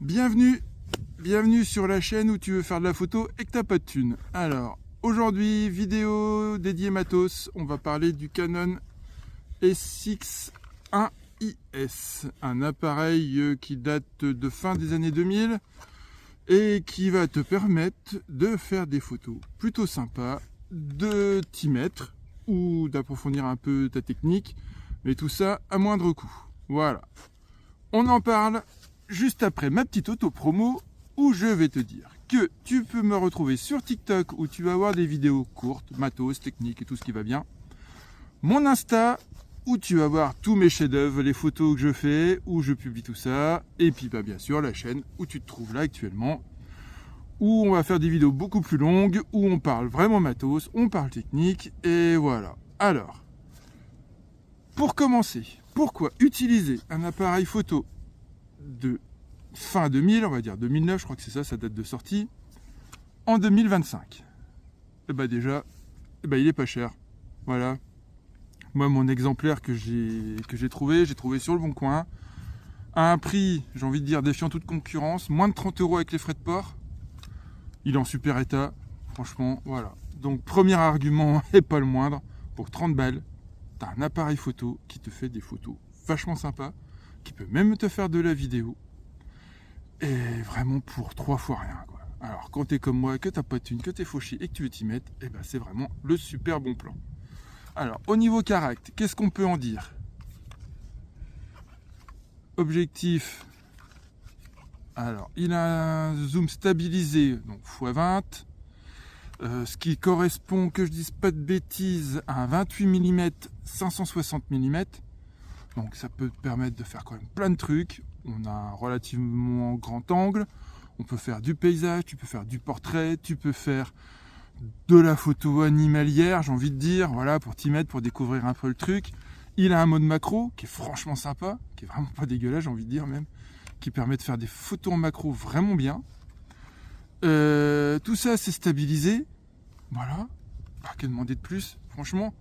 Bienvenue sur la chaîne où tu veux faire de la photo et que t'as pas de thune. Alors, aujourd'hui, vidéo dédiée matos, on va parler du Canon SX1IS, un appareil qui date de fin des années 2000 et qui va te permettre de faire des photos plutôt sympas, de t'y mettre ou d'approfondir un peu ta technique, mais tout ça à moindre coût. Voilà, on en parle juste après ma petite auto-promo où je vais te dire que tu peux me retrouver sur TikTok où tu vas avoir des vidéos courtes, matos, techniques et tout ce qui va bien. Mon Insta où tu vas voir tous mes chefs-d'œuvre, les photos que je fais, où je publie tout ça. Et puis bien sûr la chaîne où tu te trouves là actuellement, où on va faire des vidéos beaucoup plus longues, où on parle vraiment matos, on parle technique et voilà. Alors, pour commencer, pourquoi utiliser un appareil photo de fin 2000, on va dire 2009, je crois que c'est ça, sa date de sortie, en 2025. Et bah déjà, il est pas cher. Voilà. Moi, mon exemplaire que j'ai trouvé sur le Bon Coin, à un prix, j'ai envie de dire, défiant toute concurrence, moins de 30 € avec les frais de port. Il est en super état, franchement, voilà. Donc, premier argument, et pas le moindre, pour 30 balles, t'as un appareil photo qui te fait des photos vachement sympas, qui peut même te faire de la vidéo, et vraiment pour 3 fois rien, quoi. Alors, quand t'es comme moi, que t'as pas de thune, que t'es fauché et que tu veux t'y mettre, et ben c'est vraiment le super bon plan. Alors, au niveau caractère, qu'est-ce qu'on peut en dire? Objectif. Alors, il a un zoom stabilisé, donc x20, ce qui correspond, que je dise pas de bêtises, à un 28 mm, 560 mm. Donc ça peut te permettre de faire quand même plein de trucs. On a un relativement grand angle, on peut faire du paysage, tu peux faire du portrait, tu peux faire de la photo animalière, j'ai envie de dire, voilà, pour t'y mettre, pour découvrir un peu le truc. Il a un mode macro qui est franchement sympa, qui est vraiment pas dégueulasse, j'ai envie de dire même, qui permet de faire des photos en macro vraiment bien. Tout ça c'est stabilisé, voilà, pas que demander de plus, franchement.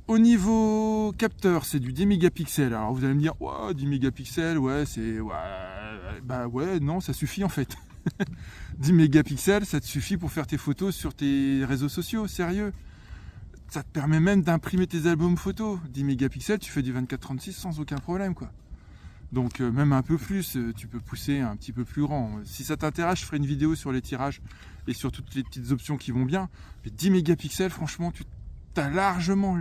Au niveau capteur, c'est du 10 mégapixels. Alors vous allez me dire, wow, 10 mégapixels, ouais, c'est... Ouais, bah ouais, non, ça suffit en fait. 10 mégapixels, ça te suffit pour faire tes photos sur tes réseaux sociaux, sérieux. Ça te permet même d'imprimer tes albums photos. 10 mégapixels, tu fais du 24-36 sans aucun problème, quoi. Donc même un peu plus, tu peux pousser un petit peu plus grand. Si ça t'intéresse, je ferai une vidéo sur les tirages et sur toutes les petites options qui vont bien. Mais 10 mégapixels, franchement, tu t'as largement.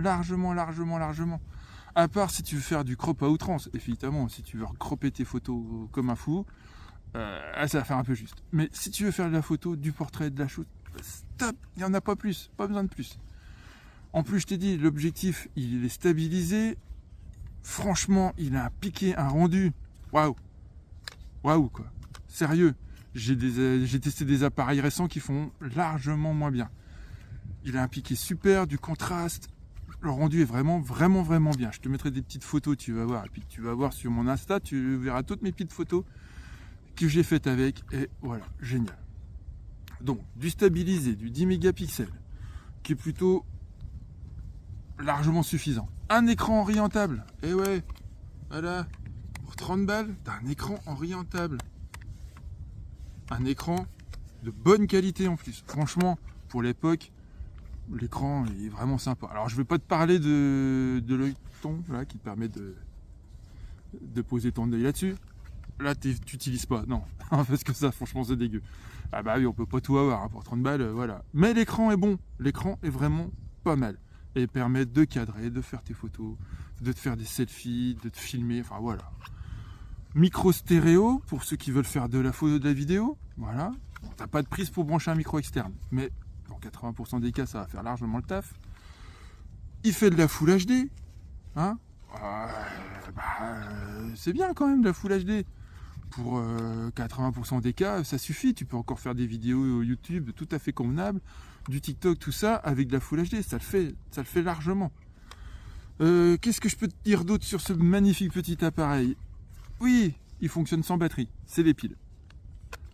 À part si tu veux faire du crop à outrance, évidemment, si tu veux cropper tes photos comme un fou, ça va faire un peu juste. Mais si tu veux faire de la photo, du portrait, de la shoot, stop, il n'y en a pas plus, pas besoin de plus. En plus, je t'ai dit, l'objectif, il est stabilisé. Franchement, il a un piqué, un rendu. Waouh, quoi. Sérieux, j'ai testé des appareils récents qui font largement moins bien. Il a un piqué super, du contraste. Le rendu est vraiment bien. Je te mettrai des petites photos, tu vas voir. Et puis tu vas voir sur mon Insta, tu verras toutes mes petites photos que j'ai faites avec. Et voilà, génial. Donc, du stabilisé, du 10 mégapixels, qui est plutôt largement suffisant. Un écran orientable. Et ouais, voilà. Pour 30 balles, t'as un écran orientable. Un écran de bonne qualité en plus. Franchement, pour l'époque, l'écran est vraiment sympa. Alors je vais pas te parler de l'œilleton là qui te permet de poser ton œil là-dessus. Là tu n'utilises pas, non, parce que ça franchement c'est dégueu. Ah bah oui, on peut pas tout avoir hein, pour 30 balles, voilà. Mais l'écran est bon, l'écran est vraiment pas mal et permet de cadrer, de faire tes photos, de te faire des selfies, de te filmer, enfin voilà. Micro stéréo pour ceux qui veulent faire de la photo, de la vidéo, voilà. Bon, t'as pas de prise pour brancher un micro externe, mais dans 80% des cas, ça va faire largement le taf. Il fait de la Full HD. Hein, c'est bien quand même de la Full HD. Pour 80% des cas, ça suffit. Tu peux encore faire des vidéos YouTube tout à fait convenables, du TikTok, tout ça, avec de la Full HD. Ça le fait largement. Qu'est-ce que je peux te dire d'autre sur ce magnifique petit appareil? Oui, il fonctionne sans batterie. C'est les piles.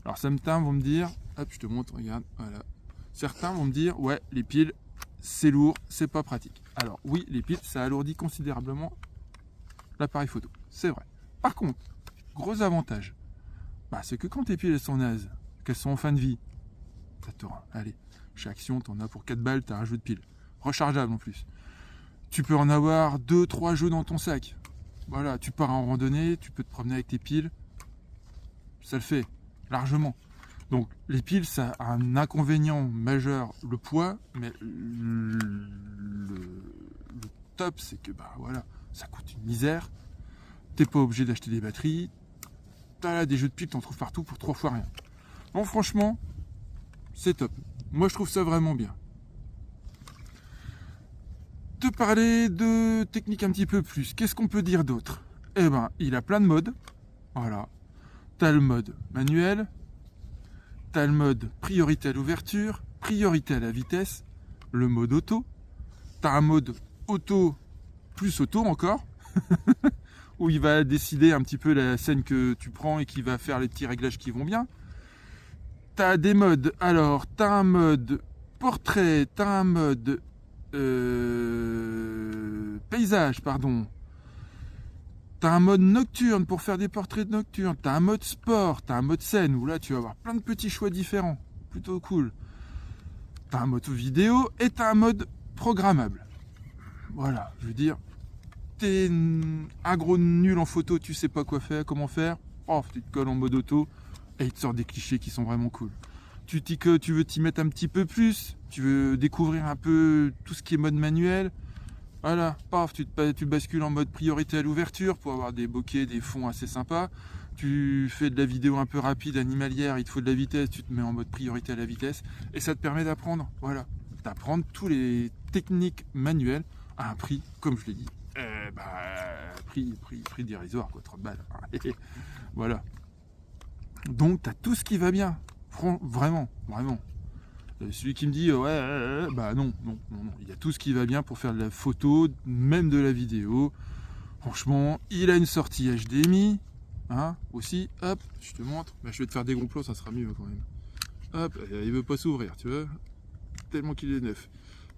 Alors certains vont me dire, hop, je te montre, regarde, voilà. Certains vont me dire, ouais, les piles, c'est lourd, c'est pas pratique. Alors oui, les piles, ça alourdit considérablement l'appareil photo, c'est vrai. Par contre, gros avantage, Bah, c'est que quand tes piles elles sont nazes, qu'elles sont en fin de vie, ça te rend. Allez, chez Action, t'en as pour 4 balles, t'as un jeu de piles. Rechargeable en plus. Tu peux en avoir 2-3 jeux dans ton sac. Voilà, tu pars en randonnée, tu peux te promener avec tes piles. Ça le fait, largement. Donc les piles, ça a un inconvénient majeur, le poids, mais le top, c'est que bah voilà, ça coûte une misère. T'es pas obligé d'acheter des batteries. T'as là des jeux de piles, t'en trouves partout pour 3 fois rien. Bon, franchement, c'est top. Moi, je trouve ça vraiment bien. Te parler de technique un petit peu plus. Qu'est-ce qu'on peut dire d'autre? Eh ben, il a plein de modes. Voilà. T'as le mode manuel. T'as le mode priorité à l'ouverture, priorité à la vitesse, le mode auto. T'as un mode auto plus auto encore, où il va décider un petit peu la scène que tu prends et qui va faire les petits réglages qui vont bien. T'as des modes, alors t'as un mode portrait, t'as un mode paysage, pardon. T'as un mode nocturne pour faire des portraits de nocturne. T'as un mode sport, t'as un mode scène où là tu vas avoir plein de petits choix différents. Plutôt cool. T'as un mode vidéo et t'as un mode programmable. Voilà, je veux dire, t'es un gros nul en photo, tu sais pas quoi faire, comment faire. Oh, tu te colles en mode auto et il te sort des clichés qui sont vraiment cool. Tu dis que tu veux t'y mettre un petit peu plus, tu veux découvrir un peu tout ce qui est mode manuel. Voilà, paf, tu bascules en mode priorité à l'ouverture pour avoir des bokeh, des fonds assez sympas. Tu fais de la vidéo un peu rapide, animalière, il te faut de la vitesse, tu te mets en mode priorité à la vitesse. Et ça te permet d'apprendre, voilà, d'apprendre tous les techniques manuelles à un prix, comme je l'ai dit, prix dérisoire, quoi, 30 balles. Voilà. Donc, tu as tout ce qui va bien. Vraiment, vraiment. Celui qui me dit bah non, il y a tout ce qui va bien pour faire de la photo, même de la vidéo. Franchement, il a une sortie HDMI, hein, aussi. Hop, je te montre. Bah, je vais te faire des gros plans, ça sera mieux quand même. Hop, il veut pas s'ouvrir, tu vois, tellement qu'il est neuf.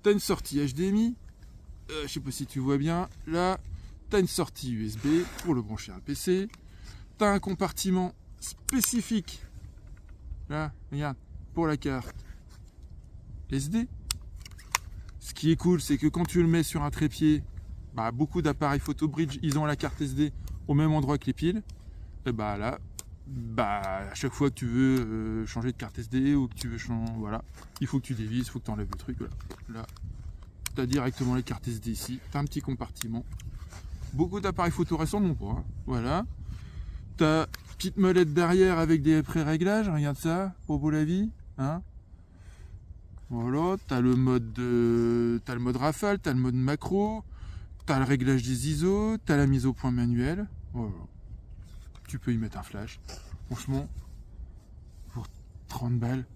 T'as une sortie HDMI. Je sais pas si tu vois bien. Là, t'as une sortie USB pour le brancher à un PC. T'as un compartiment spécifique. Là, regarde, pour la carte SD. Ce qui est cool, c'est que quand tu le mets sur un trépied, bah, beaucoup d'appareils photo bridge, ils ont la carte SD au même endroit que les piles. Et bah là, bah, à chaque fois que tu veux changer de carte SD ou que tu veux changer, voilà, il faut que tu dévises, il faut que tu enlèves le truc. Voilà. Là, tu as directement les cartes SD ici, tu as un petit compartiment. Beaucoup d'appareils photo récents n'ont pas. Hein. Voilà. Tu as petite molette derrière avec des pré-réglages, regarde ça, pour beau la vie. Hein. Voilà, t'as le mode rafale, t'as le mode macro, t'as le réglage des ISO, t'as la mise au point manuelle. Voilà. Tu peux y mettre un flash. Franchement, pour 30 balles,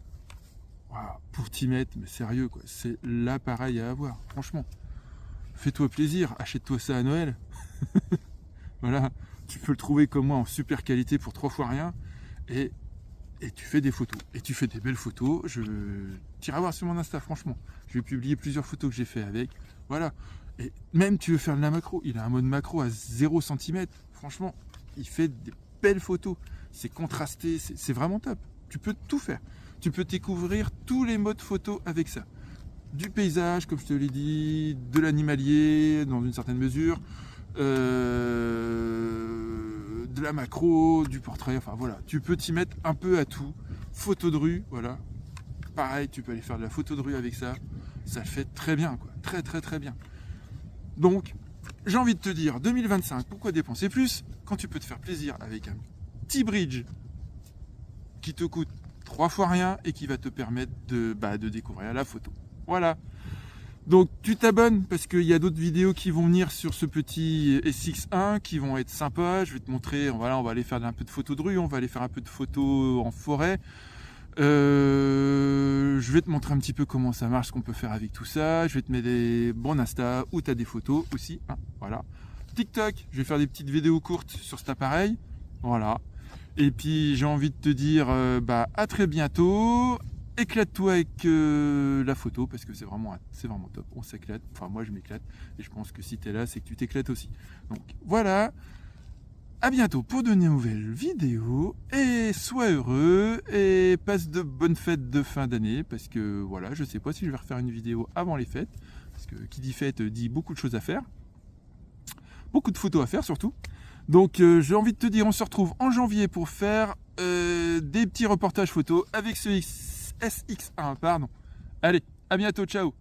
wow, pour t'y mettre, mais sérieux quoi, c'est l'appareil à avoir. Franchement, fais-toi plaisir, achète-toi ça à Noël. Voilà, tu peux le trouver comme moi en super qualité pour 3 fois rien. Et tu fais des photos. Et tu fais des belles photos. T'iras voir sur mon Insta, franchement. Je vais publier plusieurs photos que j'ai fait avec. Voilà. Et même tu veux faire de la macro. Il a un mode macro à 0 cm. Franchement, il fait des belles photos. C'est contrasté. C'est vraiment top. Tu peux tout faire. Tu peux découvrir tous les modes photo avec ça. Du paysage, comme je te l'ai dit. De l'animalier, dans une certaine mesure. De la macro, du portrait, enfin voilà, tu peux t'y mettre un peu à tout. Photo de rue, voilà. Pareil, tu peux aller faire de la photo de rue avec ça. Ça le fait très bien, quoi. Très très très bien. Donc, j'ai envie de te dire, 2025, pourquoi dépenser plus quand tu peux te faire plaisir avec un petit bridge qui te coûte 3 fois rien et qui va te permettre de découvrir la photo. Voilà. Donc tu t'abonnes parce qu'il y a d'autres vidéos qui vont venir sur ce petit SX1 qui vont être sympas. Je vais te montrer, voilà, on va aller faire un peu de photos de rue, on va aller faire un peu de photos en forêt. Je vais te montrer un petit peu comment ça marche, ce qu'on peut faire avec tout ça. Je vais te mettre des bons Insta où tu as des photos aussi. Hein, voilà. TikTok, je vais faire des petites vidéos courtes sur cet appareil. Voilà. Et puis j'ai envie de te dire à très bientôt. Éclate-toi avec la photo parce que c'est vraiment top, on s'éclate, enfin moi je m'éclate et je pense que si tu es là c'est que tu t'éclates aussi. Donc voilà, à bientôt pour de nouvelles vidéos et et sois heureux et passe de bonnes fêtes de fin d'année, parce que voilà, je sais pas si je vais refaire une vidéo avant les fêtes, parce que qui dit fête dit beaucoup de choses à faire, beaucoup de photos à faire surtout. Donc j'ai envie de te dire, on se retrouve en janvier pour faire des petits reportages photos avec ce SX1, pardon. Allez, à bientôt, ciao.